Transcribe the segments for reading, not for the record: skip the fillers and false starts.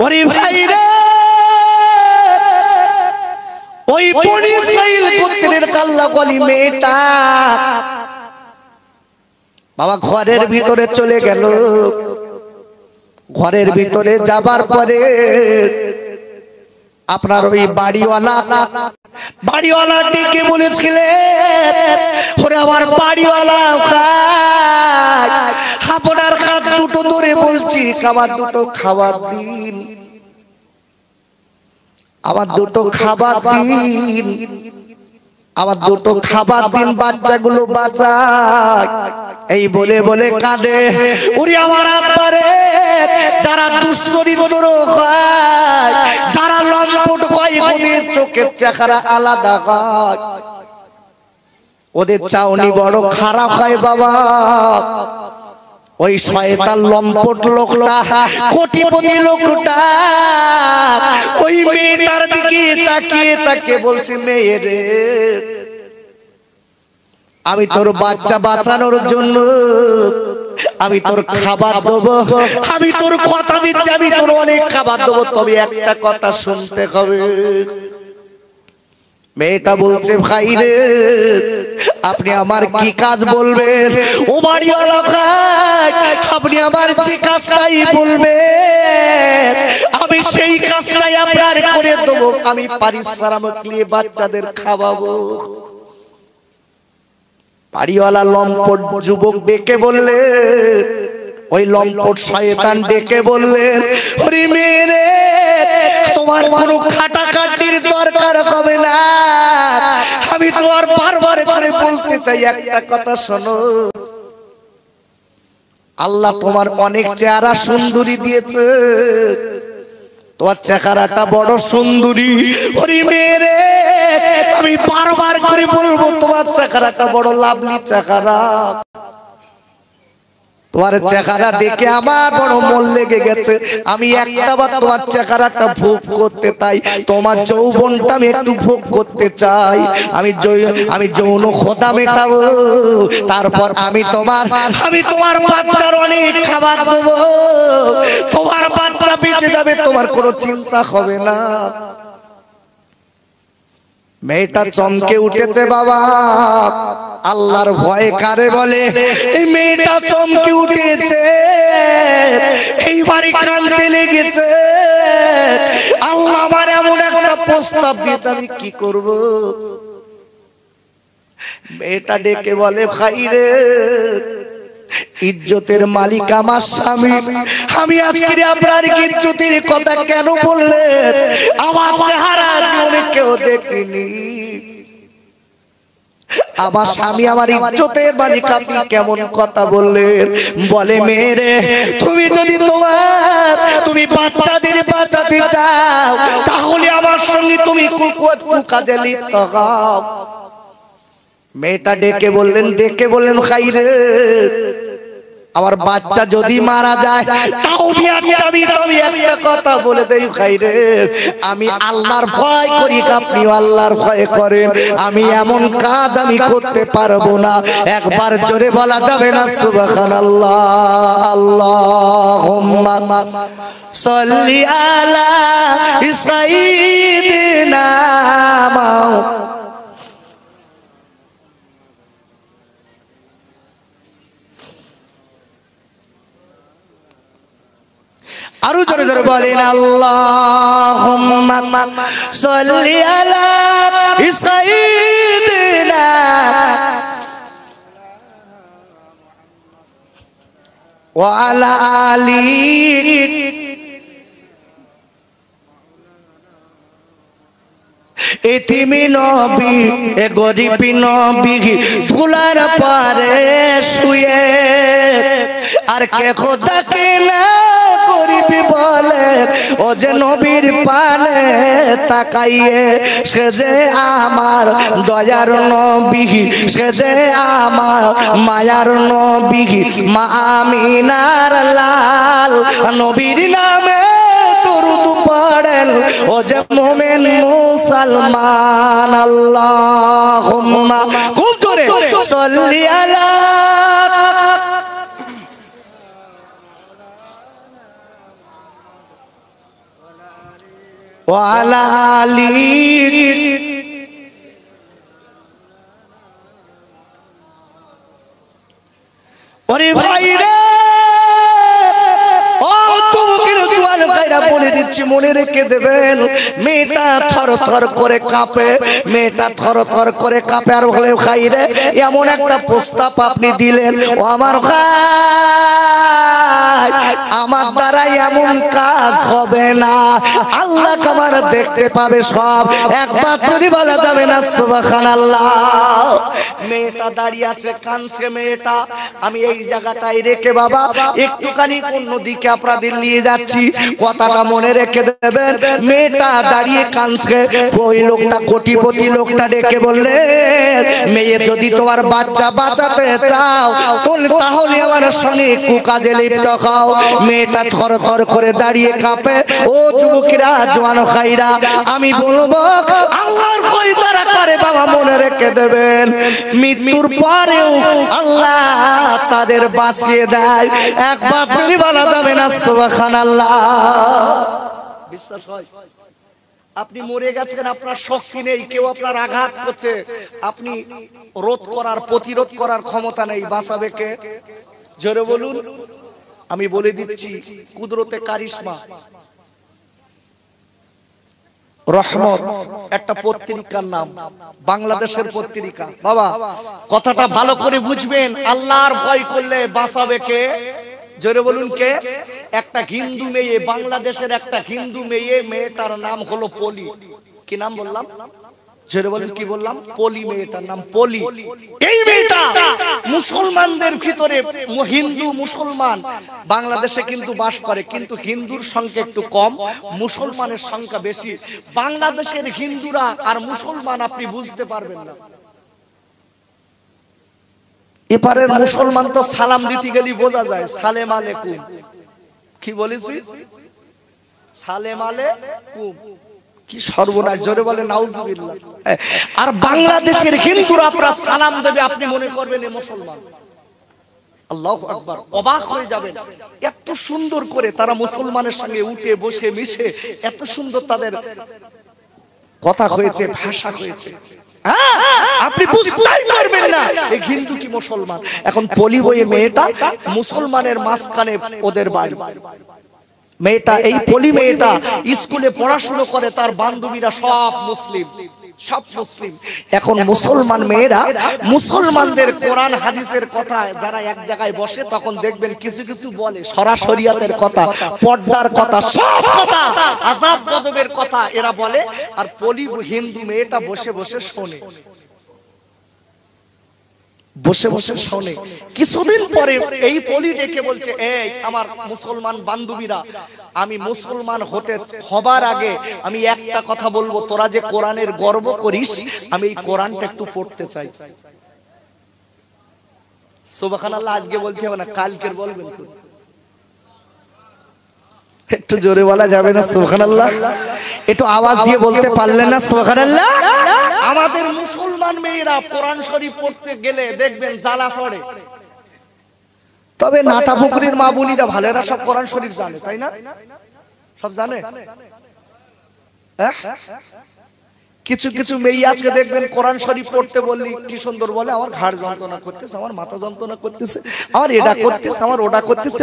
ওরে ভাই রে, ওই বনি ইসরাইল গোত্রের কাল্লাকলি মেয়েটা বাবা ঘরের ভিতরে চলে গেল। ঘরের ভিতরে যাবার পরে আপনার ওই বাড়িওয়ালা ডেকে বলেছিলেন, ওরে আমার বাড়িওয়ালা আপনার হাত দুটো ধরে বলছি খাবার দুটো খাবার দিন, আমার দুটো খাবার দিন, আমার দুটো খাবার দিন, বাচ্চাগুলো বাঁচায়। এই বলে বলে কাঁদে। ওরে আমার আব্বারে, যারা দুশ্চরিত্র হয়, যারা লম্পট হয়, ওদের চোখের চেহারা আলাদা হয়, ওদের চাউনি বড় খারাপ হয় বাবা। ওই শয়তান লম্পট লোকটা, কোটিপতি লোকটা ওই মেয়েটার দিকে তাকিয়ে তাকিয়ে বলছে, মেয়ে রে, আমি তোর বাচ্চা বাঁচানোর জন্য আমি তোর খাবার দেবো, আমি তোর কথা দিচ্ছি, আমি তোর অনেক খাবার দেবো, তবে একটা কথা শুনতে হবে। মেয়েটা বলছে, ভাই রে, আপনি আমার কি কাজ বলবেন? ও বাড়িওয়ালা ভাই, আপনি আমার যে কাজটাই বলবেন আমি সেই কাজটাই আপনার করে দেবো, আমি পারিশ্রমিক নিয়ে বাচ্চাদের খাওয়াবো। বাড়িওয়ালা লম্পট যুবক ডেকে বললেন, ওই লম্পট শয়তান ডেকে বললেন, ওরে মেয়ে রে, তোমার কোনো খাটাখাটির দরকার হবে না, আমি তোমার বারবার করে বলতে চাই একটা কথা শোনো। আল্লাহ তোমার অনেক চেহারা সুন্দরী দিয়েছে, তোমার চেহারাটা বড় সুন্দরী। ওরে মেয়ে রে, আমি বারবার করে বলবো তোমার চেহারাটা বড় লাভলি চেহারা, তোমার চেহারা দেখে আমার বড় মন লেগে গেছে, আমি একটা বার তোমার চেহারাটা ভোগ করতে চাই, তোমার যৌবনটা আমি একটু ভোগ করতে চাই, আমি যৌন খোদা মেটাবো, তারপর আমি তোমার বাচ্চার অনেক খাবার দেবো, তোমার বাচ্চা বেঁচে যাবে, তোমার কোনো চিন্তা হবে না। মেয়েটা চমকে উঠেছে বাবা, আল্লাহর ভয় কারে বলে? এই মেয়েটা চমকে উঠেছে, এইবারে কাঁদতে লেগেছে, আল্লাহ আমার এমন একটা প্রস্তাব দিয়েছে, আমি কি করব? মেয়েটা ডেকে বলে, ভাই রে, ইজ্জতের মালিক আমার স্বামী, আমি আজকে আপনার ইজ্জতের কথা কেন বললেন? আমার চেহারা জীবনে কেউ দেখেনি, আমার স্বামী আমার ইজ্জতের মালিক, আপনি কেমন কথা বললেন? বলে, মেয়েরে, তুমি যদি তুমি বাচ্চাদের বাঁচাতে চাও, তাহলে আমার সঙ্গে তুমি কাজে লিপ্ত হও। মেয়েটা ডেকে বললেন, খাই রে, আমার বাচ্চা যদি মারা যায় তাও আমি একটা কথা বলে দেই, খাই রে, আমি আল্লাহর ভয় করি, আপনিও আল্লাহর ভয় করেন, আমি এমন কাজ আমি করতে পারবো না। একবার জোরে বলা যাবে না সুবহানাল্লাহ? আল্লাহুম্মা সাল্লি আলা সাইয়্যিদিনা আরো জোরে জোরে বলেন, আল্লাহুম্মা সাল্লি আলা সাইয়্যিদিনা ওয়া আলা আলি এতিমি নবী, এ গরিবি নবী ধুলার পারে শুয়ে, আর কে খোদাকে না গরিবি বলে, ও যে নবীর পানে তাকাইয়ে, সে যে আমার দয়ার নবী, সে যে আমার মায়ার নবী, মা আমিনার লাল, নবীর নামে দরুদ পড়েন ও যে মুমিন মুসলমান। আল্লাহুম্মা খুব জোরে সাল্লি আলা ওয়া আলা আলিহি। ওরে ভাই রে, ও যুবকের জোয়ান ভাইরা বলে দিচ্ছি, মনে রেখে দেবেন, মেয়েটা থরথর করে কাঁপে, মেয়েটা থরথর করে কাঁপে। আর বলে ভাই রে, এমন একটা প্রস্তাব আপনি দিলেন, ও আমার ভাই, আমার দ্বারা এমন কাজ হবে না, আল্লাহ আমার দেখতে পাবে সব, একবার যদি বলা যাবে না সুবহানাল্লাহ। মেয়েটা দাঁড়িয়ে আছে, কাঁদছে মেয়েটা। আমি এই জায়গাটায় রেখে বাবা একটুখানি অন্যদিকে আপনাদের নিয়ে যাচ্ছি, কথাটা মনে রেখে দেবেন। মেয়েটা দাঁড়িয়ে কাঁদছে, ওই লোকটা কোটিপতি লোকটা ডেকে বললে, মেয়ে যদি তোমার বাচ্চা বাঁচাতে চাও তাহলে আমার সঙ্গে কুকাজে লিপ্ত হও। মেয়েটা থর থর করে দাঁড়িয়ে কাঁপে। ও যুবকেরা, জওয়ান ভাইরা, আমি বলবো আল্লাহর ভয় যারা করে বাবা মনে রেখে দেবেন, মৃত্যুর পরেও আল্লাহ তাদের বাঁচিয়ে দেয়, একবার যদি বলা যাবে না সুবহানাল্লাহ। বিশ্বাস হয়? আপনি মরে গেছেন, আপনার শক্তি নেই, কেউ আপনার আঘাত করছে, আপনি রোধ করার প্রতিরোধ করার ক্ষমতা নেই, বাঁচাবে কে? জোরে বলুন। আমি বলে দিচ্ছি, কুদরতে কারিশমা রহমত একটা পত্রিকার নাম, বাংলাদেশের পত্রিকা। বাবা কথাটা ভালো করে বুঝবেন, আল্লাহর ভয় করলে বাঁচাবে কে? জোরে বলুন কে? একটা হিন্দু মেয়ে, বাংলাদেশের একটা হিন্দু মেয়ে, মেয়েটার নাম হলো পলি। কি নাম বললাম? জোরে বলুন কি বললাম? পলি, মেয়েটার নাম পলি। এই মেয়েটা মুসলমানদের ভিতরে, হিন্দু মুসলমান বাংলাদেশে কিন্তু বাস করে, কিন্তু হিন্দুর সংখ্যা একটু কম, মুসলমানের সংখ্যা বেশি। বাংলাদেশের হিন্দুরা আর মুসলমান আপনি বুঝতে পারবেন না। এপারের মুসলমান তো সালাম দিতে গেলি বোঝা যায়, সালেম আলাইকুম। কি বলেছি? সালেম আলাইকুম। কি সর্বনাশ! জোরে বলে নাউজুবিল্লাহ। আর বাংলাদেশের হিন্দুরা আপনার সালাম দেবে, আপনি মনে করবেন এ মুসলমান। আল্লাহু আকবার, অবাক হয়ে যাবেন, এত সুন্দর করে তারা মুসলমানের সঙ্গে উঠে বসে মিশে, এত সুন্দর তাদের কথা হয়েছে, ভাষা হয়েছে, আপনি বুঝতেই পারবেন না এই হিন্দু কি মুসলমান। এখন পলি বইয়ে মেয়েটা মুসলমানের মাঝখানে ওদের বাড়ি। মেয়েটা, এই পলি মেয়েটা স্কুলে পড়াশোনা করে, তার বান্ধবীরা সব মুসলিম, সব মুসলিম। এখন মুসলমান মেয়েরা মুসলমানদের কোরআন হাদিসের কথা যারা এক জায়গায় বসে, তখন দেখবেন কিছু কিছু বলে সরাসরিয়াতের কথা, পর্দার কথা, সব কথা, আযাব গজবের কথা এরা বলে। আর পলি হিন্দু মেয়েটা বসে বসে শোনে, বসে বসে শোনে। কিছুদিন পরে এই পলি ডেকে বলছে, এই আমার মুসলমান বান্ধবীরা, আমি মুসলমান হবার আগে আমি একটা কথা বলবো, তোরা যে কোরআনের গর্ব করিস, আমি এই কোরআনটা একটু পড়তে চাই। সুবহানাল্লাহ। আজকে বলতে হবে না, কালকের বলবেন। একটু জোরে বলা যাবে না সুবহানাল্লাহ? একটু আওয়াজ দিয়ে বলতে পারলেন না সুবহানাল্লাহ? আমাদের মুসলমান মেয়েরা কোরআন শরীফ পড়তে গেলে দেখবেন জ্বালা পড়ে। তবে নাটা পুকুরের মা বোনিরা ভালোরা সব কোরআন শরীফ জানে, তাই না? সব জানে। কিছু কিছু মেয়ে আজকে দেখবেন কোরআন শরীফ পড়তে বললি কি সুন্দর বলে, আমার ঘাড় যন্ত্রণা করতেছে, আমার মাথা যন্ত্রণা করতেছে, আমার এটা করতেছে, আমার ওটা করতেছে।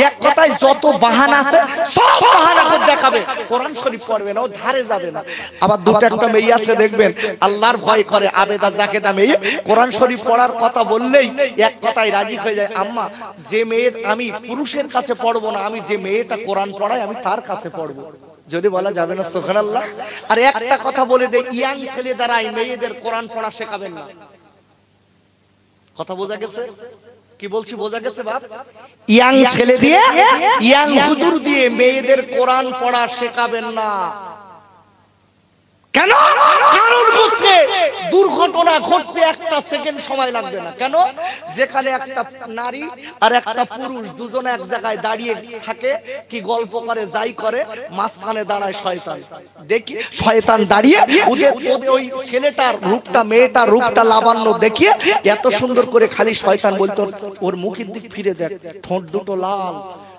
এক কথায় যত বাহানা আছে সব বাহানা করে দেখাবে, কোরআন শরীফ পড়বে না, ও ধারে যাবে না। আবার দুটো একটা মেয়ে আছে দেখবেন আল্লাহর ভয় করে, আবেদা জাকেদা মেয়ে, কোরআন শরীফ পড়ার কথা বললেই এক কথায় রাজি হয়ে যায়, আম্মা যে মেয়ের আমি পুরুষের কাছে পড়বো না, আমি যে মেয়েটা কোরআন পড়ায় আমি তার কাছে পড়বো। যদি বলা যাবে না সুবহানাল্লাহ? আর একটা কথা বলে দেই, ইয়াং ছেলে দ্বারা মেয়েদের কোরআন পড়া শেখাবেন না। কথা বোঝা গেছে? কি বলছি বোঝা গেছে বাপ? ইয়াং ছেলে দিয়ে, ইয়াং হুজুর দিয়ে মেয়েদের কোরআন পড়া শেখাবেন না। কেন? কারণ হচ্ছে দুর্ঘটনা ঘটতে একটা সেকেন্ড সময় লাগবে না। কেন? যেখানে একটা নারী আর একটা পুরুষ দুজনে এক জায়গায় দাঁড়িয়ে থাকে, কি গল্প করে যাই করে, মাঝখানে দাঁড়ায় শয়তান। দেখি শয়তান দাঁড়িয়ে ওদের ওই ছেলেটার রূপটা, মেয়েটার রূপটা লাবণ্য দেখিয়ে এত সুন্দর করে খালি শয়তান বলতো, ওর মুখের দিক ফিরে দেখ, ঠোঁট দুটো লাল,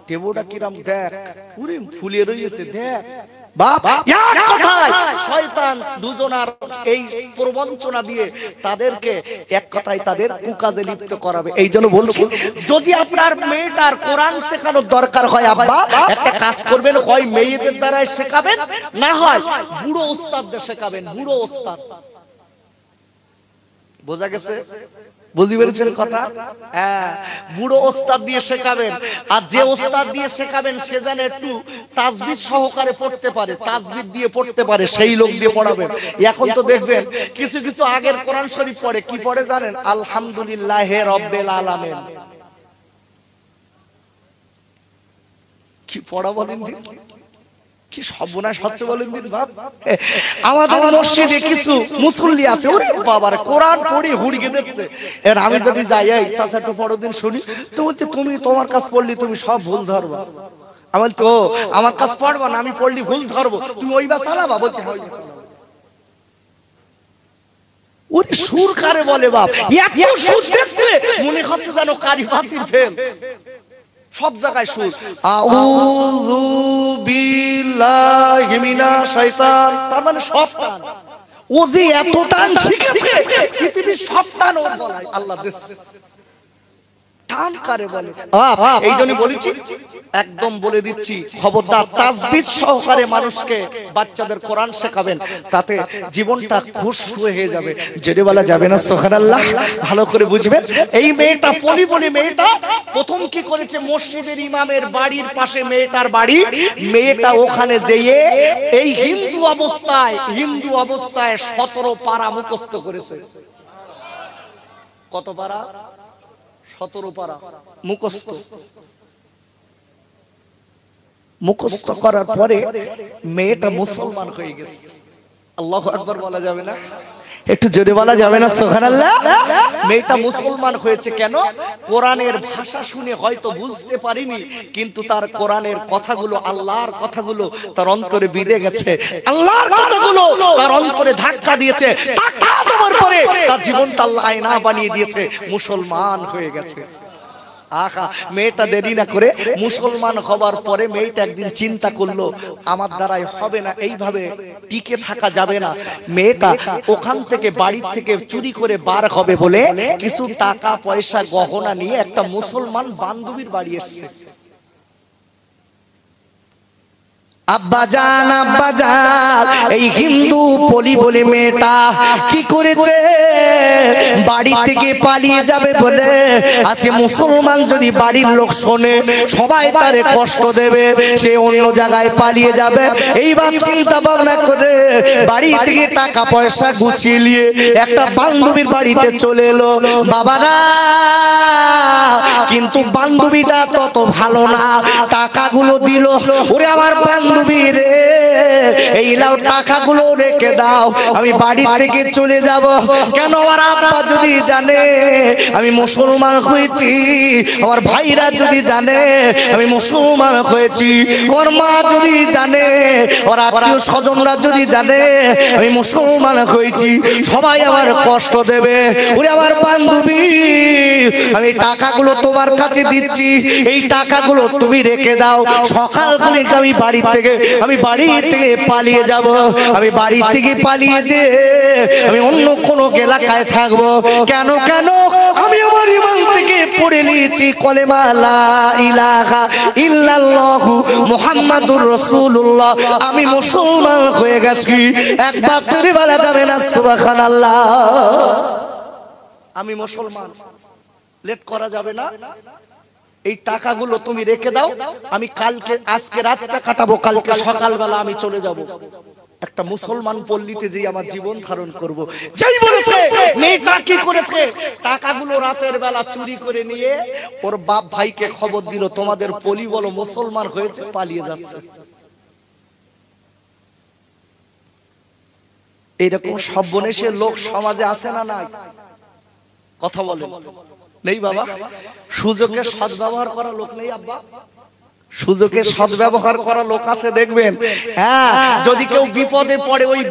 টেবোটা কিরাম দেখ, পুরে ফুলে রয়েছে দেখ, বাপ এক কথায় শয়তান দুজনার এই প্রবঞ্চনা দিয়ে তাদেরকে এক কথায় তাদের কুকাজে লিপ্ত করাবে। এই জন্য বলছি, যদি আপনার মেয়েটার কোরআন শেখানোর দরকার হয় আব্বা, একটা কাজ করবেন, হয় মেয়েদের দ্বারাই শেখাবেন, না হয় বুড়ো ওস্তাদদের শেখাবেন। বুড়ো ওস্তাদ, বোঝা গেছে? বুঝতে পেরেছেন কথা? হ্যাঁ, বুড়ো ওস্তাদ দিয়ে শেখাবেন। আর যে ওস্তাদ দিয়ে শেখাবেন সে যেন একটু তাজবিদ সহকারে পড়তে পারে, তাজবিদ দিয়ে পড়তে পারে, সেই লোক দিয়ে পড়াবেন। এখন তো দেখবেন কিছু কিছু আগের কোরআন শরীফ পড়ে, কি পড়ে জানেন? আলহামদুলিল্লাহি রাব্বিল আলামিন। কি পড়া বলেন দিন, কি সর্বনাশ হচ্ছে বলেন দিন বাপ। আমাদের মসজিদে কিছু মুসল্লি আছে, ওরে বাবার কোরআন পড়ে হুড়িয়ে দিচ্ছে। এর আমি যদি যাই, এই চাচা একটু পড়ো দিন শুনি, তো বলতে তুমি তোমার কাছে পড়লি তুমি সব ভুল ধরবা। আমি বলতে ও আমার কাছে পড়বা না, আমি পড়লি ভুল ধরবো, তুমি ওই বা চালাবা? বলতে হয় ওরে সুর কারে বলে বাপ, এত সুর দেখছে মনে হচ্ছে যেন কারি ফাঁসির ফেল। সব জায়গায় সুর, আউযু বিল্লাহি মিনাশ শাইতান, তার মানে সব টান। ও যে এত টান শিখেছে, পৃথিবীর সব টান ওর গলায় আল্লাহ দিয়েছে। টান কারে বলে? এই জন্য বলেছি, একদম বলে দিচ্ছি, খবরদার তাজবিদ সহকারে মানুষকে বাচ্চাদের কোরআন শেখাবেন, তাতে জীবনটা খুশবু হয়ে যাবে। যেটা বলা যাবে না সুবহানাল্লাহ, ভালো করে বুঝবেন। এই মেয়েটা পলি বলি মেয়েটা প্রথম কি করেছে, মসজিদের ইমামের বাড়ির পাশে মেয়েটার বাড়ি, মেয়েটা ওখানে যেয়ে এই হিন্দু অবস্থায় 17 পারা মুখস্থ করেছে। কত পারা? 17 পারা মুখস্থ করার পরে মেয়েটা মুসলমান হয়ে গেছে। আল্লাহু আকবার বলা যাবে না? একটু জোরে বলা যাবে না সুবহানাল্লাহ? মেয়েটা মুসলমান হয়েছে কেন? কোরআনের ভাষা শুনে হয়তো বুঝতে পারিনি, কিন্তু তার কোরআনের কথাগুলো, আল্লাহর কথাগুলো তার অন্তরে বিঁধে গেছে। আল্লাহর কথাগুলো তার অন্তরে ধাক্কা দিয়েছে, ধাক্কা দেওয়ার পরে তার জীবনটা আল্লাহ আয়না বানিয়ে দিয়েছে, মুসলমান হয়ে গেছে। আহা, মেয়েটা দেরি না করে মুসলমান হবার পরে মেয়েটা একদিন চিন্তা করলো, আমার দ্বারাই হবে না, এইভাবে টিকে থাকা যাবে না। মেয়েটা ওখান থেকে বাড়ি থেকে চুরি করে বার হবে বলে কিছু টাকা পয়সা গহনা নিয়ে একটা মুসলমান বান্ধবীর বাড়ি এসেছে। আব্বাজান এই হিন্দু পলি বলে মেয়েটা কি করেছে, বাড়ি থেকে পালিয়ে যাবে বলে আজকে মুসলমান যদি বাড়ির লোক শোনে সবাই তারে কষ্ট দেবে, সে অন্য জায়গায় পালিয়ে যাবে। এইবার চিন্তা ভাবনা করে বাড়ি থেকে টাকা পয়সা গুছিয়ে নিয়ে একটা বান্ধবীর বাড়িতে চলে এলো। বাবারা, কিন্তু বান্ধবীটা তত ভালো না, টাকাগুলো দিল, ওরে আমার বান্ধবী রে, এই লাও টাকাগুলো রেখে দাও, আমি বাড়ি থেকে চলে যাব। কেন? আমার আব্বা যদি জানে আমি মুসলমান হয়েছি, আমার ভাইরা যদি জানে আমি মুসলমান হয়েছি, আমার মা যদি জানে, আমার আত্মীয় স্বজনরা যদি জানে আমি মুসলমান হয়েছি, সবাই আমার কষ্ট দেবে। ওরে আমার বান্ধবী, আমি টাকাগুলো তোমার কাছে দিচ্ছি, এই টাকাগুলো তুমি রেখে দাও, সকাল করে আমি বাড়ি থেকে পালিয়ে যাব। আমি বাড়ি থেকে পালিয়ে যে আমি অন্য কোন এলাকায় থাকবো। কেন? আমি আমার ঈমান থেকে পড়ে নিয়েছি কলেমা লা ইলাহা ইল্লাল্লাহু মুহাম্মাদুর রাসূলুল্লাহ, আমি মুসলমান হয়ে গেছি। একবার তুমি বলা যাবে না সুবহানাল্লাহ? আমি মুসলমান, লেট করা যাবে না। এই টাকাগুলো তুমি রেখে দাও, আমি আজকে রাতটা কাটাবো, কালকে সকালবেলা আমি চলে যাব একটা মুসলমান পল্লীতে, যে আমার জীবন ধারণ করব। যেই বলেছে মেয়েটা কি করেছে, টাকাগুলো রাতের বেলা চুরি করে নিয়ে ওর বাপ ভাইকে খবর দিল, তোমাদের পলি বলো মুসলমান হয়েছে, পালিয়ে যাচ্ছে। এইরকম সর্বনেশের লোক সমাজে আছে না নাই? কথা বলে নেই বাবা? সুযোগের সদ্ব্যবহার করা লোক নেই আব্বা? সুযোগে সদ্ব্যবহার করা লোক আছে দেখবেন। হ্যাঁ, যদি কেউ বিপদে পড়ে ওই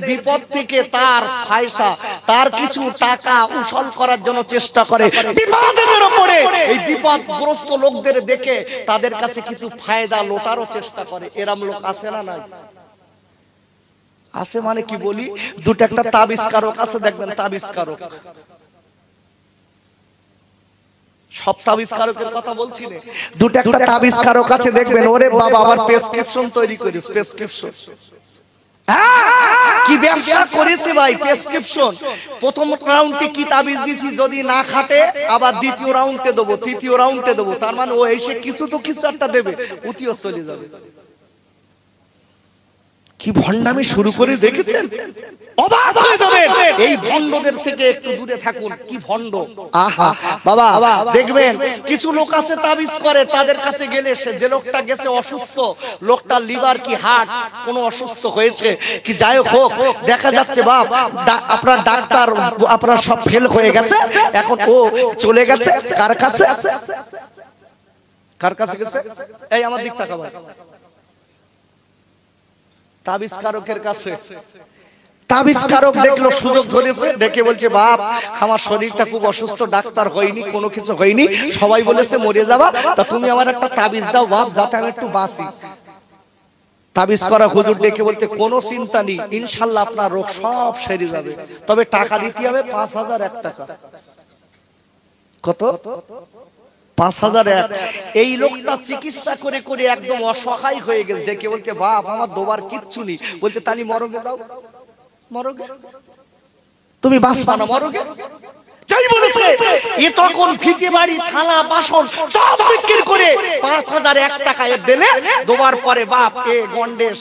বিপদ থেকে তার ফায়সা, তার কিছু টাকা উসল করার জন্য চেষ্টা করে। বিপদের পড়ে এই বিপদগ্রস্ত লোকদের দেখে তাদের কাছে কিছু ফায়দা লোটারও চেষ্টা করে। এরম লোক আছে না নাই? আছে মানে কি বলি, দুটো একটা তাবিজকারক আছে দেখবেন, তাবিজকারক, সব তাবিজকারকের কথা বলছি না, দুটো একটা তাবিজকারক আছে দেখবেন, ওরে বাবা আবার প্রেসক্রিপশন তৈরি করিস, প্রেসক্রিপশন কি ব্যবসা করেছে ভাই, প্রেসক্রিপশন। প্রথম রাউন্ডে কি তাবিজ দিছি, যদি না খাটে আবার দ্বিতীয় রাউন্ডে দেবো, তৃতীয় রাউন্ডে দেবো, তার মানে ও এসে কিছু তো কিছু একটা দেবে, উতিও চলে যাবে। কি ভণ্ডামি শুরু করে দেখেছেন, অবাক হয়ে যাবেন। এই ভণ্ডদের থেকে একটু দূরে থাকুন। কি ভণ্ড, আহা বাবা দেখবেন কিছু লোক আছে তাবিজ করে, তাদের কাছে গেলে সে যে লোকটা গেছে অসুস্থ, লোকটা লিভার কি হার্ট কোনো অসুস্থ হয়েছে কি যাই হোক, দেখা যাচ্ছে বাপ আপনার ডাক্তার আপনার সব ফেল হয়ে গেছে, এখন ও চলে গেছে কার কাছে, কার কাছে গেছে, এই আমার দিক তাকাবা, তাবিজকারকের কাছে। তাবিজকারক দেখলো সুযোগ ধরেছে, দেখে বলছে বাপ আমার শরীরটা খুব অসুস্থ, ডাক্তার হয়নি, কোনো কিছু হয়নি, সবাই বলেছে মরে যাবা, তা তুমি আমার একটা তাবিজ দাও বাপ যাতে আমি একটু বাঁচি। তাবিজ করা হুজুর ডেকে বলতে কোনো চিন্তা নেই, ইনশাআল্লাহ আপনার রোগ সব সেরে যাবে, তবে টাকা দিতে হবে 5001 টাকা। কত? 5001। এই লোকটা চিকিৎসা করে করে একদম অসহায় হয়ে গেছে, ডেকে বলতে বাপ আমার দোবার কিচ্ছু নেই, বলতে তালি মরগে দাও, মরগে তুমি বাঁচবা না, মরগে যাই বলেছে। এ তখন ফিটে বাড়ি থালা বাসন সব বিক্রি করে 5001 টাকা এর দিলে, দোবার পরে বাপ এ গন্ডেশ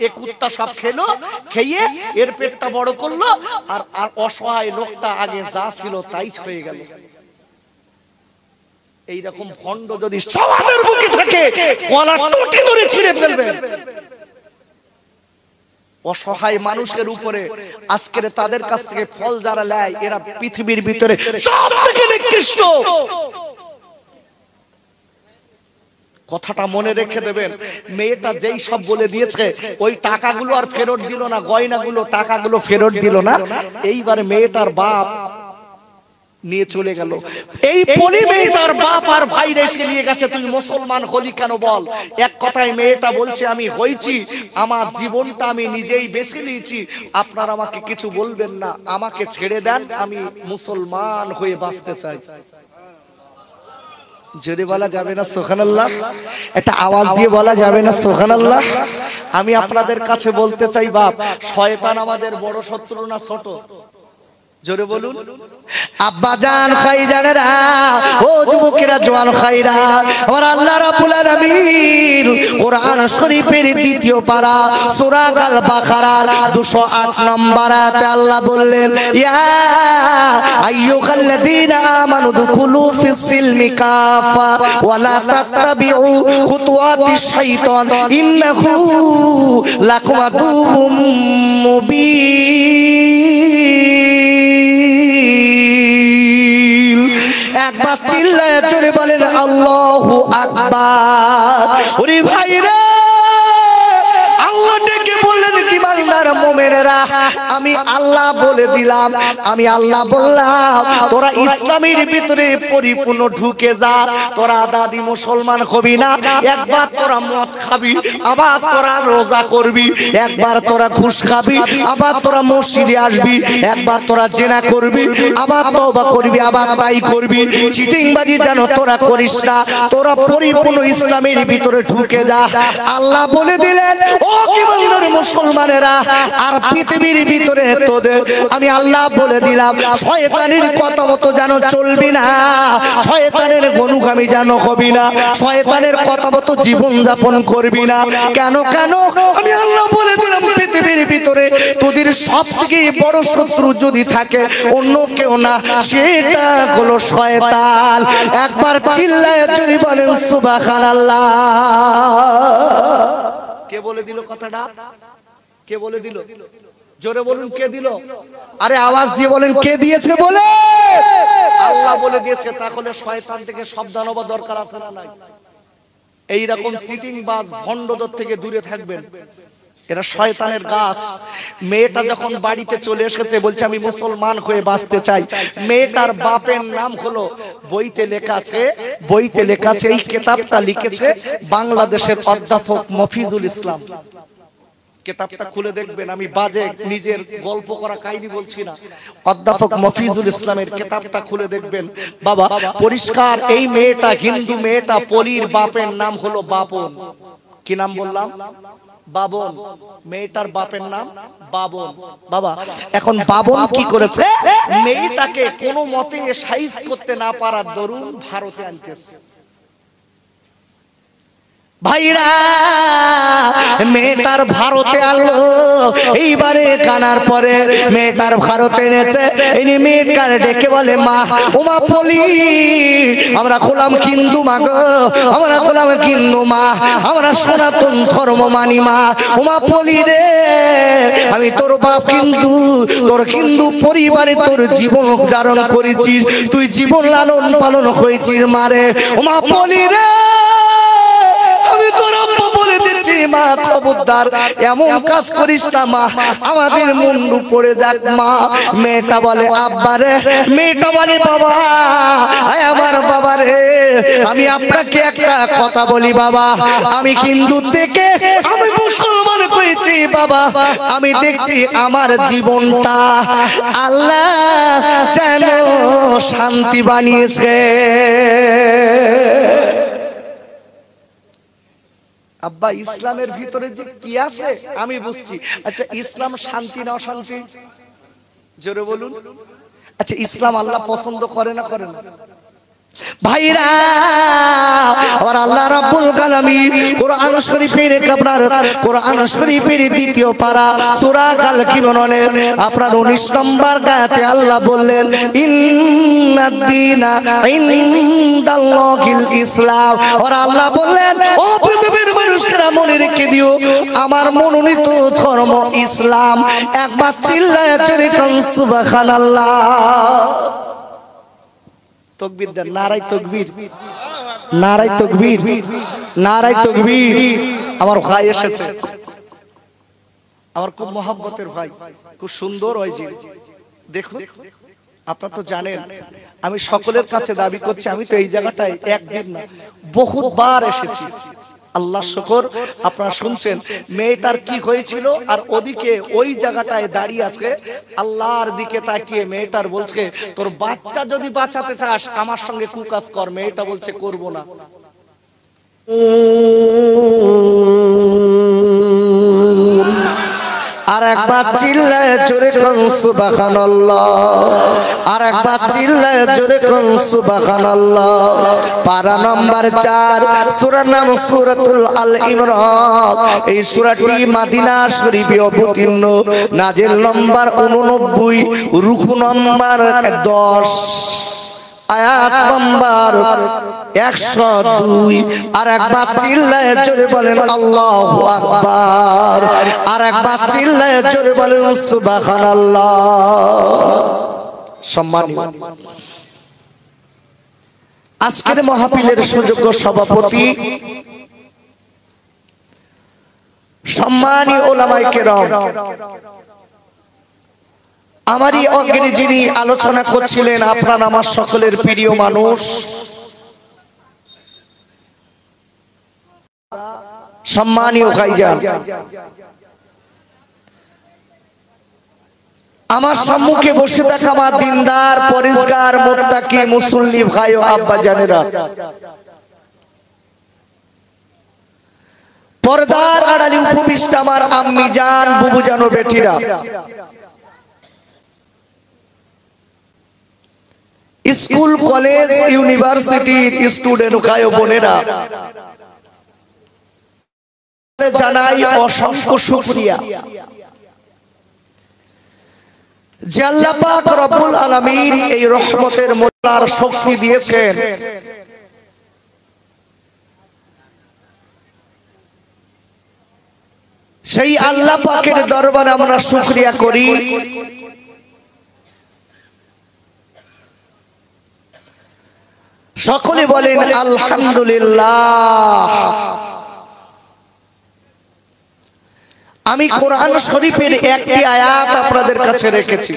এ কুত্তা সব খেলো, খেয়ে এর পেটটা বড় করলো, আর অসহায় লোকটা আগে যা ছিল তাই হয়ে গেল। এইরকম ভণ্ড যদি সমাজের বুকে থাকে গলা টিপে ধরে ছিঁড়ে ফেলবে। অসহায় মানুষের উপরে আজকে তাদের কাছ থেকে ফল যারা নেয়, এরা পৃথিবীর ভিতরে সবথেকে নিকৃষ্ট। কথাটা মনে রেখে দেবেন। মেয়েটা যেই সব বলে দিয়েছে, ওই টাকাগুলো আর ফেরত দিল না, গয়নাগুলো টাকাগুলো ফেরত দিল না। এইবারে মেয়েটার বাপ নিয়ে চলে গেল। এই পলি মেয়েটার বাপ আর ভাই এসে নিয়ে গেছে, তুই মুসলমান হলি কেন বল। এক কথায় মেয়েটা বলছে আমি হয়েছি, আমার জীবনটা আমি নিজেই বেছে নিয়েছি, আপনারা আমাকে কিছু বলবেন না, আমাকে ছেড়ে দেন, আমি মুসলমান হয়ে বাঁচতে চাই। জোরে বলা যাবে না সুবহানাল্লাহ? একটা আওয়াজ দিয়ে বলা যাবে না সুবহানাল্লাহ? আমি আপনাদের কাছে বলতে চাই বাপ, শয়তান আমাদের বড় শত্রু না ছোট? জোরে বলুন। আব্বা জান খাইজানেরা, ও যুবকেরা জওয়ান খাইরা, আমার আল্লাহ রাব্বুল আলামিন কোরআন শরীফের দ্বিতীয় পারা সূরা আল বাকারার 208 নম্বর আয়াতে আল্লাহ বললেন, ইয়া আইয়ুহাল্লাযীনা আমানু দুখুলু ফিস সিলমি কাফা ওয়া লা তাত্তাবিউ খুতুওয়াতিশ শাইতান ইন্নাহু লাকুম আদুউম মুবিন। একবার চিল্লায়ে জোরে বলেন আল্লাহু আকবার। ওরে ভাইরা, আল্লাহ ডেকে বললেন কি বান্দার মুমিনেরা, আমি আল্লাহ বলে দিলাম, আমি আল্লাহ বললাম তোরা ইসলামের ভিতরে পরিপূর্ণ ঢুকে যা, তোরা দাদি মুসলমান হবি না, একবার তোরা মদ খাবি, আবার তোরা রোজা করবি, একবার তোরা ঘুষ খাবি, আবার তোরা মসজিদে আসবি, একবার তোরা জিনা করবি, আবার তওবা করবি, আবার তাই করবি, চিটিংবাজি যেন তোরা করিস না, তোরা পরিপূর্ণ ইসলামের ভিতরে ঢুকে যা। আল্লাহ বলে দিলেন ও কি বান্দার মুসলমানেরা, আর পৃথিবীর ভিতরে তোদের আমি আল্লাহ বলে দিলাম শয়তানের কথা মতো যেন চলবি না, শয়তানের অনুগামী যেন হবি না, শয়তানের কথা মতো জীবন যাপন করবি না। কেন কেন আমি আল্লাহ বলে দিলাম পৃথিবীর ভিতরে তোদের সবথেকে বড় শত্রু যদি থাকে অন্য কেউ না, সেটা হলো শয়তান। একবার চিল্লায়ে যদি বলেন সুবহানাল্লাহ। কে বলে দিল কথাটা? কে বলে দিল? জোরে বলুন কে দিল? আরে আওয়াজ দিয়ে বলেন কে দিয়েছে? বলে আল্লাহ বলে দিয়েছে। তাহলে শয়তান থেকে সাবধান হওয়া দরকার আছে না নাই? এইরকম সিটিং বাজ ভণ্ডদের থেকে দূরে থাকবেন, এরা শয়তানের গাছ। মেয়েটা যখন বাড়িতে চলে এসেছে, বলছে আমি মুসলমান হয়ে বাঁচতে চাই। মেয়েটার বাপের নাম হলো, বইতে লেখা আছে, বইতে লেখা আছে, এই কিতাবটা লিখেছে বাংলাদেশের অধ্যাপক মফিজুল ইসলাম। কিতাবটা খুলে দেখবেন, আমি বাজে নিজের গল্প করা কাহিনী বলছি না। অধ্যাপক মফিজুল ইসলামের কিতাবটা খুলে দেখবেন বাবা, পরিষ্কার এই মেয়েটা হিন্দু মেয়েটা, পলির বাপের নাম হলো বাবন। কি নাম বললাম? বাবন। মেয়েটার বাপের নাম বাবন। বাবা এখন বাবন কি করেছে, মেয়েটাকে কোনো মতে সাইজ করতে না পারার দরুন ভারতে আনতেছে। ভাইরা মেয়েটার ভারতে আনলো, এইবারে কানার পরে মেয়েটার ভারতে এনেছে। এই মেয়েটার ডেকে বলে মা, ওমা পলি, আমরা খোলাম হিন্দু মা গো, আমরা খোলাম হিন্দু মা, আমরা সনাতন ধর্ম মানি মা। ওমা পলি রে, আমি তোর বাপ হিন্দু, তোর হিন্দু পরিবারে তোর জীবন ধারণ করেছিস, তুই জীবন লালন পালন হয়েছিস মারে। ওমা পলি রে, আমি তোর বলে দিচ্ছি মা, খবরদার এমন কাজ করিস না মা, আমাদের মুন্ডু পড়ে যাক মা। মেয়েটা বলে আব্বা রে, মেয়েটা বলে বাবা, আমার বাবা রে, আমি আপনাকে একটা কথা বলি বাবা, আমি হিন্দু থেকে আমি মুসলমান হয়েছি বাবা, আমি দেখছি আমার জীবনটা আল্লাহ যেন শান্তি বানিয়েছে। আব্বা ইসলামের ভিতরে যে কি আছে আমি বুঝছি। আচ্ছা ইসলাম শান্তি না অশান্তি? জোরে বলুন। আচ্ছা ইসলাম আল্লাহ পছন্দ করে না করে না? ভাইরা আর আল্লাহ রাব্বুল আলামিন কোরআন শরীফের আপনার কোরআন শরীফের দ্বিতীয় পারা সূরা আল কিমনের আপনার 19 নম্বর আয়াতে আল্লাহ বললেন ইন্নাদ-দীনা ইনদাল্লাহিল ইসলাম। আর আল্লাহ বললেন ও পৃথিবীর মানুষেরা মনে রেখে দিও, আমার মনোনীত ধর্ম ইসলাম। একবার চিল্লায়ে জোরে কোন সুবহানাল্লাহ। তকবীর দেন, নারায়ে তাকবীর, নারায়ে তাকবীর, নারায়ে তাকবীর। আমার ভাই এসেছে, আমার খুব মহব্বতের ভাই, খুব সুন্দর হয়েছে। দেখুন আপনারা তো জানেন আমি সকলের কাছে দাবি করছি, আমি তো এই জায়গাটায় একদিন না বহুবার এসেছি। আল্লাহ শুকর, আপনারা শুনছেন মেয়েটার কি হয়েছিল, আর ওদিকে ওই জায়গাটায় দাঁড়িয়ে আছে আল্লাহর দিকে তাকিয়ে মেয়েটার বলছে তোর বাচ্চা যদি বাঁচাতে চাস আমার সঙ্গে কুকাজ কর। মেয়েটা বলছে করব না। আর একবার চিল্লায়ে জোরে কোন সুবহানাল্লাহ, আর একবার চিল্লায়ে জোরে কোন সুবহানাল্লাহ। পারা নম্বর 4, সূরার নাম সূরাতুল আল ইমরান। এই সূরাটি মদিনা শরীফে অবতীর্ণ, নাজিল নম্বর 89, রুকু নম্বর 10, আয়াত নম্বর 102। আর একবার চিল্লায়ে জোরে বলেন আল্লাহু আকবার, আর একবার চিল্লায়ে জোরে বলেন সুবহানাল্লাহ। সম্মানিত আজকের মাহফিলের সুযোগ্য সভাপতি সম্মানী উলামায়ে কেরাম, আমারই অগ্রে যিনি আলোচনা করছিলেন আপনার আমার সকলের প্রিয় মানুষ সম্মানীয় ভাইজান, আমার সম্মুখে বসে থাকা আমার দিনদার পরিষ্কার মুত্তাকি মুসল্লি ভাই ও আব্বা জানেরা, পর্দার আড়ালে উপবিষ্ট আমার আম্মি জান, বুবু জান ও বেটিরা, স্কুল কলেজ ইউনিভার্সিটির স্টুডেন্ট ভাই ও বোনেরা, জানাই অসংখ্য শুকরিয়া যে আল্লাহ পাক রব্বুল আলামিন এই রহমতের মোল্লার শক্তি দিয়েছেন। সেই আল্লাহ পাকের দরবারে আমরা শুকরিয়া করি। সকলে বলেন আলহামদুলিল্লাহ। আমি কোরআন শরীফের একটি আয়াত আপনাদের কাছে রেখেছি।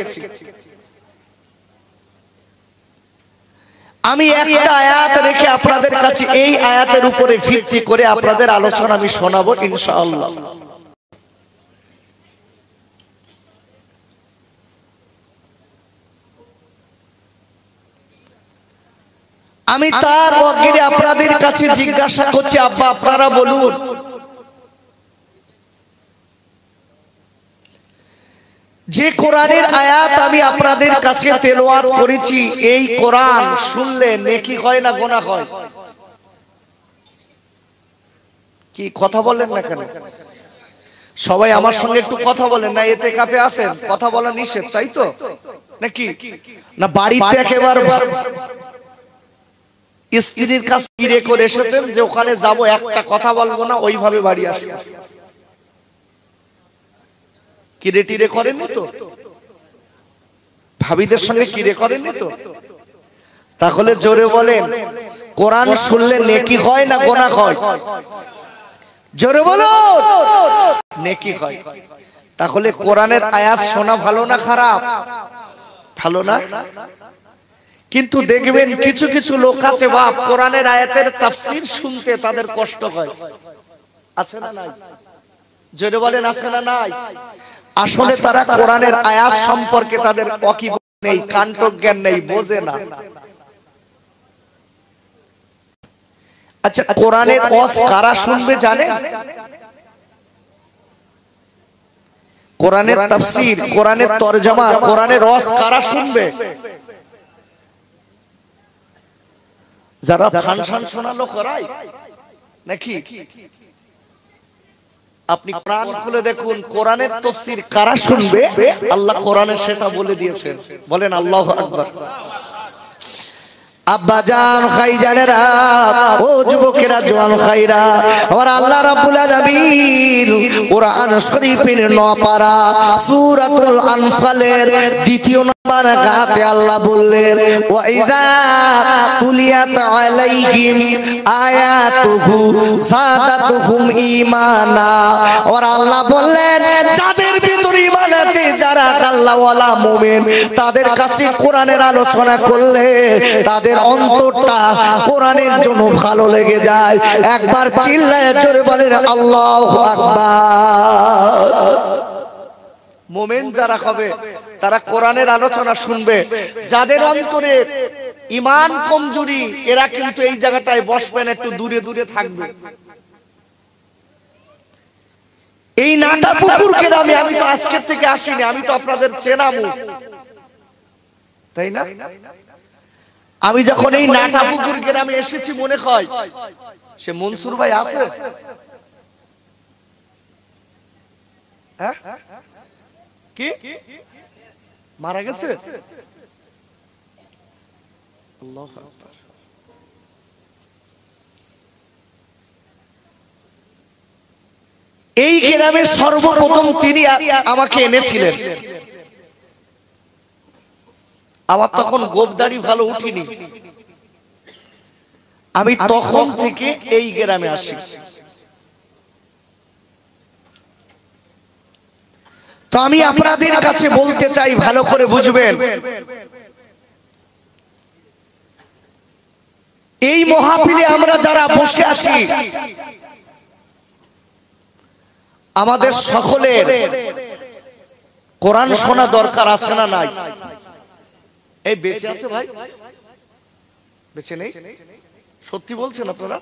আমি একটা আয়াত রেখে আপনাদের কাছে এই আয়াতের উপরে ভিত্তি করে আপনাদের আলোচনা আমি শোনাবো ইনশাআল্লাহ। আমি তার অগ্রে আপনাদের কাছে জিজ্ঞাসা করছি, আব্বা আপনারা বলুন, যে কোরআনের আয়াত আমি আপনাদের কাছে তেলাওয়াত করেছি, এই কোরআন শুনলে নেকি হয় না গুনাহ হয়? কি কথা বলেন না কেন? সবাই আমার সঙ্গে একটু কথা বলেন না। এতে কাপে আছেন, কথা বলা নিষেধ, তাই তো নাকি? না বাড়িতে একেবারে স্ত্রীর কাছে কিরে করে এসেছেন যে ওখানে যাব, একটা কথা বলবো না, ওইভাবে বাড়ি আসবো? কিরে টিরে করেননি তো? ভাবিদের সঙ্গে কিরে করেননি তো? তাহলে জোরে বলেন, কোরআন শুনলে নেকি হয় না গুনাহ হয়? জোরে বলুন, নেকি হয়। তাহলে কোরআনের আয়াত শোনা ভালো না খারাপ? ভালো না? কিন্তু দেখবেন কিছু কিছু লোক আছে বাপ, কোরআনের আয়াতের তাফসীর শুনতে তাদের কষ্ট হয়। আছে না নাই? জোরে বলেন, আছে না নাই? আসলে তারা কোরআনের আয়াত সম্পর্কে তাদের ওয়াকিবহ নেই, কাণ্ড জ্ঞান নেই, বোঝে না। আচ্ছা, কোরআনের ওয়াজ কারা শুনবে জানেন? কোরআনের তাফসীর, কোরআনের তরজমা, কোরআনের ওয়াজ কারা শুনবে? যারা ফাংশন শোনালো করায় নাকি? আপনি প্রাণ খুলে দেখুন, কোরআনের তাফসীর কারা শুনবে, আল্লাহ কোরআনে সেটা বলে দিয়েছেন। বলেন আল্লাহু আকবার। আব্বাজান খাইজানেরা, ও যুবকেরা, জওয়ান খাইরা, আমার আল্লাহ রাব্বুল আলামিন কোরআন শরীফের 9 পারা সূরাতুল আনফালের 2য় নম্বর আয়াতে আল্লাহ বললেন, ওয়া ইযা তুলিয়াত আলাইহিম আয়াতুহু যাদাতুহুম ঈমানা। আর আল্লাহ বললেন, যাদের ভিতরে ঈমান আছে, যারা আল্লাহওয়ালা মুমিন, তাদের কাছে কোরআনের আলোচনা করলে তাদের অন্তরটা কোরআনের জন্য ভালো লেগে যায়। একবার চিল্লায়ে জোরে বলেন আল্লাহু আকবার। মুমিন যারা হবে তারা কোরআনের আলোচনা শুনবে। যাদের অন্তরে ঈমান কমজোরি, এরা কিন্তু এই জায়গাটায় বসবেন, একটু দূরে দূরে থাকবে। এই নাটা পুকুর গ্রামে আমি তো আজকের থেকে আসিনি, আমি তো আপনাদের চেনা মুখ, তাই না? আমি যখন এই নাটাপুকুর গ্রামে এসেছি, মনে হয় সে মনসুর ভাই আছে, হ্যাঁ কি মারা গেছে? আল্লাহু আকবার। এই গ্রামে সর্বপ্রথম তিনি আমাকে এনেছিলেন। আমার তখন গোবদাড়ি ভালো উঠিনি, আমি তখন থেকে এই গ্রামে আসি। তো আমি আপনাদের কাছে বলতে চাই, ভালো করে বুঝবেন, এই মাহফিলে আমরা যারা বসে আছি, আমাদের সকলের কোরআন শোনা দরকার আছে না নাই? এই বেঁচে আছে ভাই? বেঁচে নেই? সত্যি বলছেন আপনারা?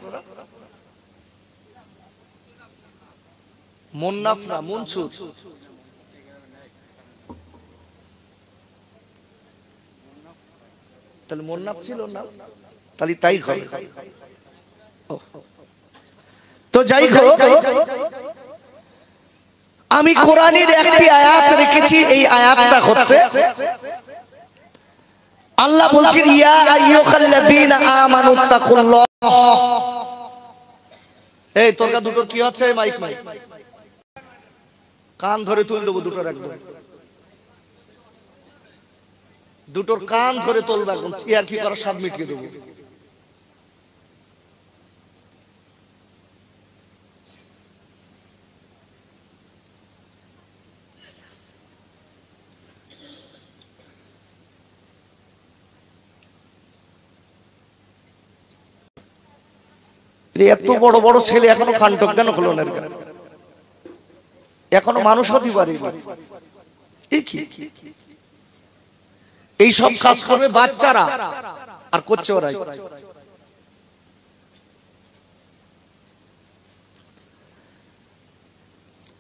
মুন্নাফ না মুনসুর? তাহলে মুন্নাফ ছিল না, তাহলে তাই হবে। তো যাই হোক, আমি কোরআনের একটি আয়াত রেখেছি। এই আয়াতটা হচ্ছে, আল্লাহ বলছেন, ইয়া আইয়ুহাল্লাযীনা আমানুত্তাকুল্লাহ। এই তোরকা দুটোর কি হচ্ছে? মাইক মাইক কান ধরে তুল দেবো দুটোর, একদম দুটোর কান ধরে তুলবে, একদম ইয়ার কি করা সব মিটিয়ে দেবো। এত বড় বড় ছেলে এখনো খান্টক কেন হলো না, এখনো মানুষ হতে পারেনি। এই সব কাজ করবে বাচ্চারা, আর করছে ওরাই।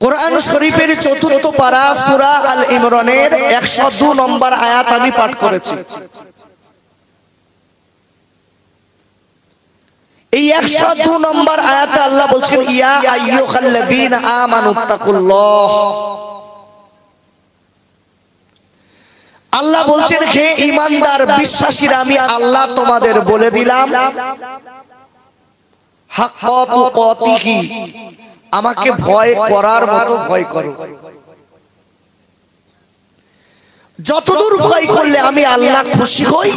কোরআন শরীফের ৪র্থ পারা সূরা আল ইমরানের ১০২ নম্বর আয়াত আমি পাঠ করেছি। এই ১০২ নম্বর আয়াতে আল্লাহ বলছেন, ইয়া আইয়ুহাল্লাযীনা আমানুত্তাকুল্লাহ। আল্লাহ বলছেন, হে ঈমানদার বিশ্বাসীরা, আমি আল্লাহ তোমাদের বলে দিলাম, হাক্কা তুকাতিহি, আমাকে ভয় করার মতো ভয় করো। যতদূর ভয় করলে আমি আল্লাহ খুশি হই,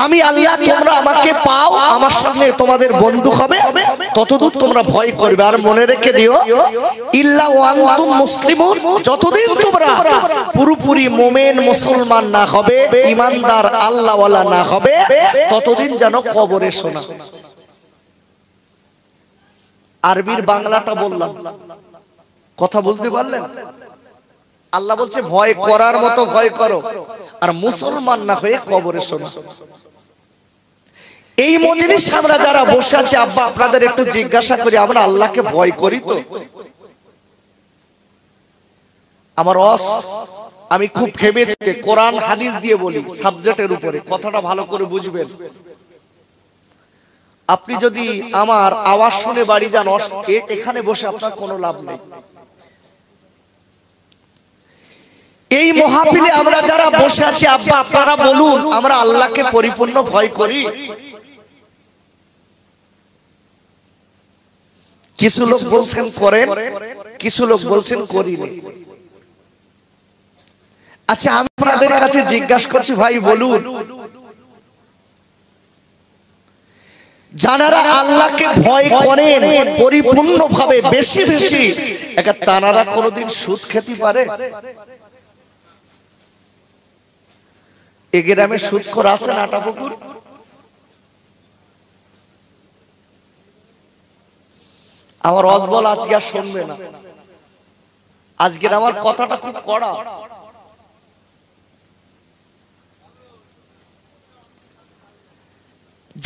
আমি আল্লাহ তোমরা আমাকে পাও, আমার সামনে তোমাদের বন্ধু হবে, ততদূর তোমরা ভয় করবে। আর মনে রেখে দিও, ইল্লা ওয়া আনতুম মুসলিমুন, যতদিন তোমরা পুরোপুরি মুমিন মুসলমান না হবে, ঈমানদার আল্লাহওয়ালা না হবে, ততদিন যেন কবরে শোনা। আরবির বাংলাটা বললাম, কথা বলতে পারলেন? আল্লাহ বলছে ভয় করার মতো ভয় করো, আর মুসলমান না হয়ে কবরে শোনা। এই মজলিস আমরা যারা বসে আছি, আব্বা আপনাদের একটু জিজ্ঞাসা করি, আমরা আল্লাহকে ভয় করি তো? আমার আমি খুব ভেবেছি, কোরআন হাদিস দিয়ে বলি সাবজেক্টের উপরে, কথাটা ভালো করে বুঝবেন। আপনি যদি আমার আওয়াজ শুনে বাড়ি যান, এখানে বসে আপনার কোনো লাভ নেই। এই মাহফিলে আমরা যারা বসে আছি, আব্বা আপনারা বলুন, আমরা আল্লাহকে পরিপূর্ণ ভয় করি? কিছু লোক বলছেন করেন, কিছু লোক বলছেন করি না। আচ্ছা, আমি আপনাদের কাছে জিজ্ঞাসা করছি, ভাই বলুন, যারা আল্লাহকে ভয় করেন পরিপূর্ণ ভাবে, বেশি বেশি, তারা কোনদিন সুদ খেতে পারে? এ গ্রামে সুদখোর আছে না? আটাপুকুর আমার অজবল আজকে আর শুনবে না, আজকের আমার কথাটা খুব কড়া।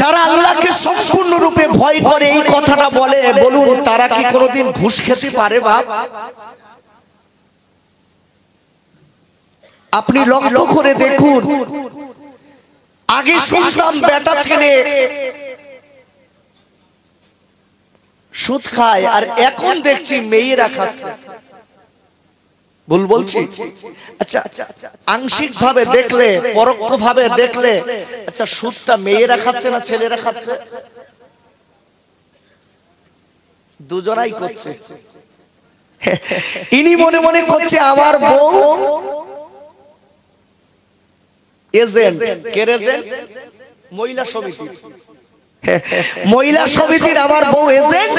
যারা আল্লাহকে সম্পূর্ণরূপে ভয় করে এই কথাটা বলে, বলুন তারা কি কোনোদিন ঘুষ খেতে পারে? বাপ, আপনি লক্ষ্য করে দেখুন, আগে শুনতাম বেটা ছেলে সুদ খায়, আর এখন দেখছি মেয়েরা খাচ্ছে। ভুল বলছি? আচ্ছা, আংশিক ভাবে দেখলে, পরোক্ষ ভাবে দেখলে, আচ্ছা সুদটা মেয়েরা খাচ্ছে না ছেলেরা খাচ্ছে? দুজনাই করছে। ইনি মনে মনে করছে আমার বউ এজেন্ট। কে এজেন্ট? মহিলা সমিতি। মহিলা সমিতির আমার বউ এজেন্ট,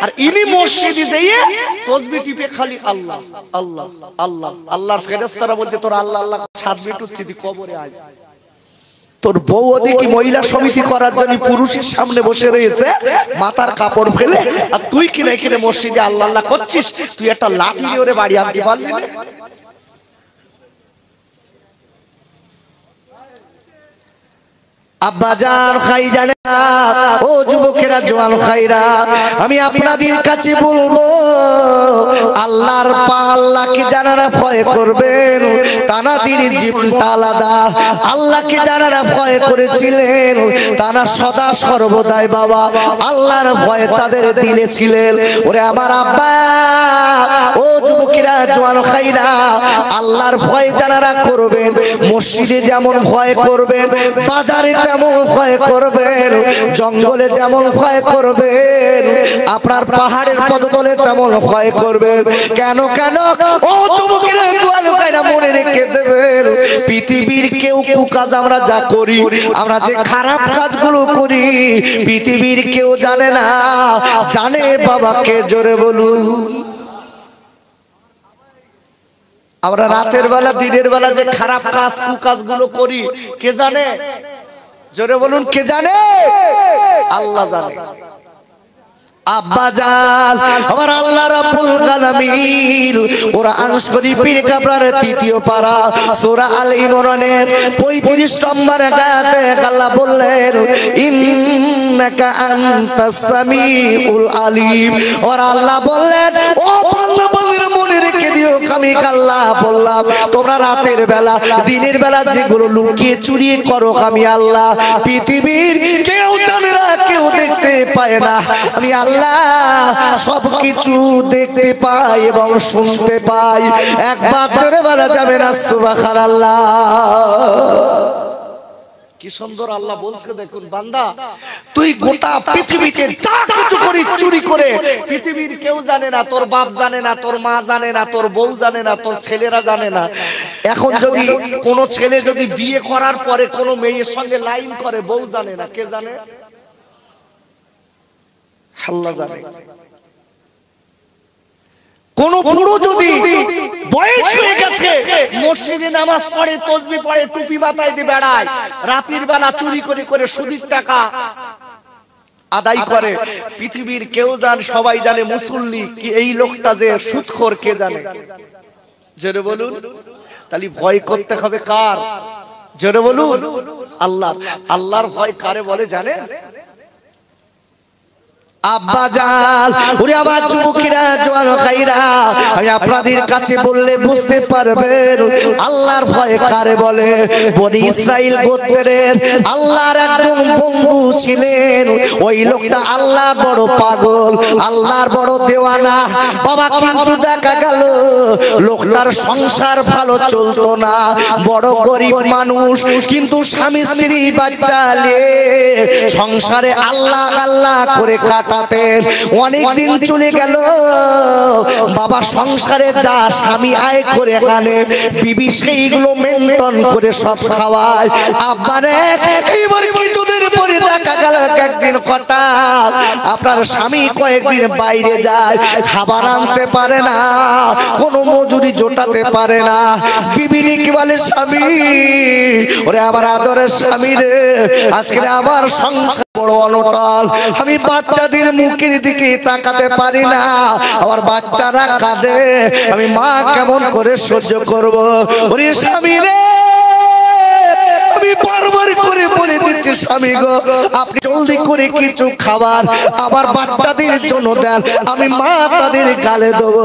আর ইনি মসজিদে গিয়ে তাসবিহ টিপে খালি আল্লাহ আল্লাহ আল্লাহ। আল্লাহর ফেরেশতারা বলতে, তোর আল্লাহ আল্লাহ সাদবিট উঠছে, তুই কবরে আয়। তোর বউ ওদিকে মহিলা সমিতি করার জন্য পুরুষের সামনে বসে রয়েছে, মাথার কাপড় ফেলে, আর তুই কিনে কিনে মসজিদে আল্লাহ আল্লাহ করছিস। তুই একটা লাঠি নিয়ে ওরে বাড়ি আনতে পারলি না? আব্বাজান খাই জানে না, ও যুবকেরা, জোয়ান খাইরা, আমি আপনাদের কাছে বলবো, আল্লাহর আল্লাহকে যারা ভয় করবেন তানাদের জীবনটা আলাদা। আল্লাহকে যারা ভয় করেছিলেন তারা সদা সর্বদাই বাবা আল্লাহর ভয় তাদের দিলে ছিলেন। ওরে আমার আব্বা, ও যুবকেরা, জোয়ান খাইরা, আল্লাহর ভয় যারা করবেন, মসজিদে যেমন ভয় করবেন, বাজারে যেমন ভয় করবেন, জঙ্গলে যেমন ভয় করবেন, আপনার পাহাড়ের পদতলে তেমন ভয় করবেন। কেন কেন? ও যুবকেরা, জোয়ান ভাইরা, মনে রেখে দেবেন, পৃথিবীর কেউ কাজ আমরা যা করি, আমরা যে খারাপ কাজগুলো করি, পৃথিবীর কেউ জানে না। জানে বাবাকে? জোরে বলুন। আমরা রাতের বেলা, দিনের বেলা যে খারাপ কাজ, কুকাজগুলো করি, কে জানে? জোরে বলুন, কে জানে? আল্লাহ জানে। আব্বাজান আমার আল্লাহ রাব্বুল আলামিন কোরআন শরীফের কাপড়ের তৃতীয় পারা সূরা আল ইমরানের 35 নম্বর আয়াতে আল্লাহ বললেন ইন্নাকা আনতাস সামিউল আলিম। আর আল্লাহ বললেন ও বান্দাদের মনে রেখে দিও আমি আল্লাহ বললাম তোমরা রাতের বেলা দিনের বেলা যেগুলো লুকিয়ে চুরি করো আমি আল্লাহ পৃথিবীর কেউ জানে না কেউ দেখতে পায় না আমি আল্লাহ সবকিছু দেখতে পাই এবং শুনতে পাই। একবার ধরে বলা যাবে না সুবহানাল্লাহ। কি সুন্দর আল্লাহ বলছে দেখুন বান্দা তুই গোটা পৃথিবীতে যা কিছু করিস চুরি করে পৃথিবীর কেউ জানে না, তোর বাপ জানে না, তোর মা জানে না, তোর বউ জানে না, তোর ছেলেরা জানে না। এখন যদি কোন ছেলে যদি বিয়ে করার পরে কোন মেয়ের সঙ্গে লাইন করে বউ জানে না, কে জানে? আল্লাহ জানে। কোন বুড়ো যদি বয়স হয়ে গেছে মসজিদে নামাজ পড়ে তাসবিহ পড়ে টুপি মাথায় দিয়ে বেড়ায় রাতের বেলা চুরি করে করে সুদের টাকা আদায় করে পৃথিবীর কেউ জানে সবাই জানে মুসল্লি কি এই লোকটা যে সুদখোর কে জানে? জোরে বলুন। তাহলে ভয় করতে হবে কার? জোরে বলুন আল্লাহ। আল্লাহর ভয় কারে বলে জানেন? আব্বাজান ওরে আবার যুবকেরা জওয়ান ভাইরা আমি আপনাদের কাছে বললে বুঝতে পারবেন আল্লাহর ভয় কারে বলে। বনি ইসরাইল গোত্রের আল্লাহর একজন বন্ধু ছিলেন, ওই লোকটা আল্লাহ বড় পাগল, আল্লাহর বড় দেওয়ানা বাবা। কিন্তু দেখা গেল লোকটার সংসার ভালো চলতো না, বড় গরিব মানুষ, কিন্তু স্বামী স্ত্রী বাচ্চা নিয়ে সংসারে আল্লাহ আল্লাহ করে অনেক দিন চলে গেল বাবা। সংসারে যা স্বামী আয় করে আনে বিবি সেইগুলো মেনটেন করে সব খাওয়ায়। আব্বারে এইবার কিছুদিন পরে দেখা গেল একদিন হঠাৎ আপনার স্বামী কয়েকদিন বাইরে যায়, খাবার আনতে পারে না, কোনো মজুরি জোটাতে পারে না। বিবি কি বলে স্বামী ওরে আমার আদরের স্বামী রে আজকে আমার সংসার বড় অনটল, আমি বাচ্চাদের মুখের দিকে তাকাতে পারি না, আমার বাচ্চারা কাঁদে, আমি মা কেমন করে সহ্য করব? ওরে স্বামী রে আমি বারবার করে বলে দিচ্ছি স্বামী গো আপনি জলদি করে কিছু খাবার আমার বাচ্চাদের জন্য দেন, আমি মা তাদের গালে দেব।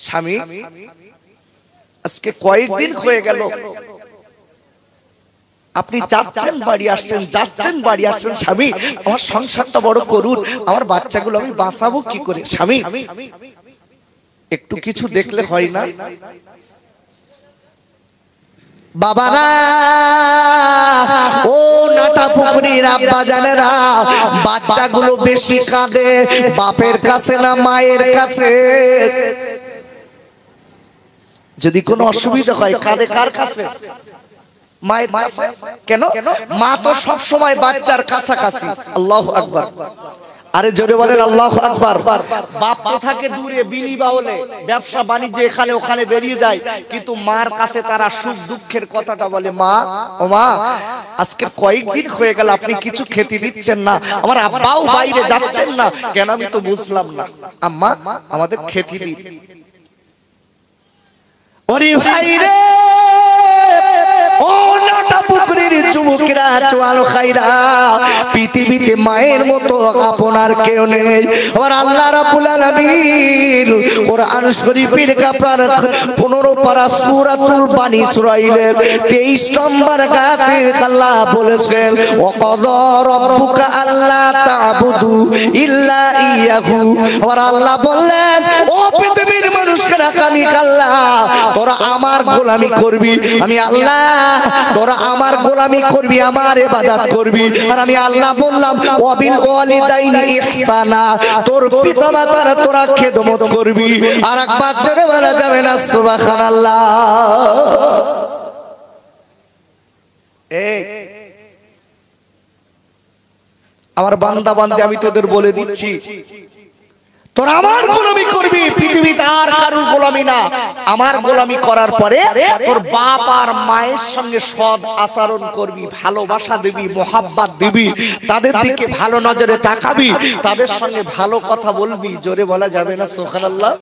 স্বামী আজকে কয়েকদিন হয়ে গেল আপনি যাচ্ছেন বাড়ি আসছেন, যাচ্ছেন বাড়ি আসছেন, স্বামী আমার সংসারটা বড় করুন, আমার বাচ্চাগুলো আমি বাঁচাবো কি করে? স্বামী একটু কিছু দেখলে হয় না? বাবারা ও নাটা পুকুরির আব্বা জানেরা বাচ্চাগুলো বেশি কাঁদে বাপের কাছে না মায়ের কাছে? যদি কোনো অসুবিধা হয় কাঁদে কার কাছে? মায়ের কাছে। কেন? মা তো সব সময় বাচ্চার কাছাকাছি। আল্লাহু আকবার। আরে জোরে বলেন আল্লাহু আকবার। বাপ তো থাকে দূরে বিলি বাউলে ব্যবসা বাণিজ্য এখানে ওখানে বেরিয়ে যায়, কিন্তু মার কাছে তারা সুখ দুঃখের কথাটা বলে। মা ও মা আজকে কয়েকদিন হয়ে গেল আপনি কিছু খেতে দিচ্ছেন না, আমার আব্বাও বাইরে যাচ্ছেন না কেন? আমি তো বুঝলাম না। আম্মা আমাদের খেতে দিন। ওরে ভাই রে ও নাটা পুকুরের যুবকেরা জওয়ান ভাইরা পৃথিবীতে মায়ের মতো আপনার কেউ নেই। আর আল্লাহ রাব্বুল আলামিন কোরআন শরীফের আপনার 15 পারা সূরাতুল বানি ইসরাঈলের 23 নম্বর আয়াতে আল্লাহ বলেছেন ওয়া ক্বাদা রাব্বুকা আল্লা তা'বুদু ইল্লা ইয়াহু। আর আল্লাহ বললেন ও পৃথিবীর মানুষেরা আমি আল্লাহ তোরা আমার গোলামি করবি, আমি আল্লাহ তোরা আমার গোলামি করবি, আমার ইবাদত করবি। আর আমি আল্লাহ বললাম ওয়াবিল ওয়ালিদাইনি ইহসানা, তোর পিতামাতার তোরা খেদমত করবি। আর একবার জোরে বলা যাবে না সুবহানাল্লাহ? এই আমার বান্দা বান্দী আমি তোদের বলে দিচ্ছি তোরা আমার গোলামি করবি, পৃথিবীতে আর কারোর গোলামি না। আমার গোলামি করার পরে তোর বাপ আর মায়ের সঙ্গে সৎ আচরণ করবি, ভালোবাসা দিবি, মোহাব্বত দিবি, তাদের দিকে ভালো নজরে তাকাবি, তাদের সঙ্গে ভালো কথা বলবি। জোরে বলা যাবে না সুবহানাল্লাহ?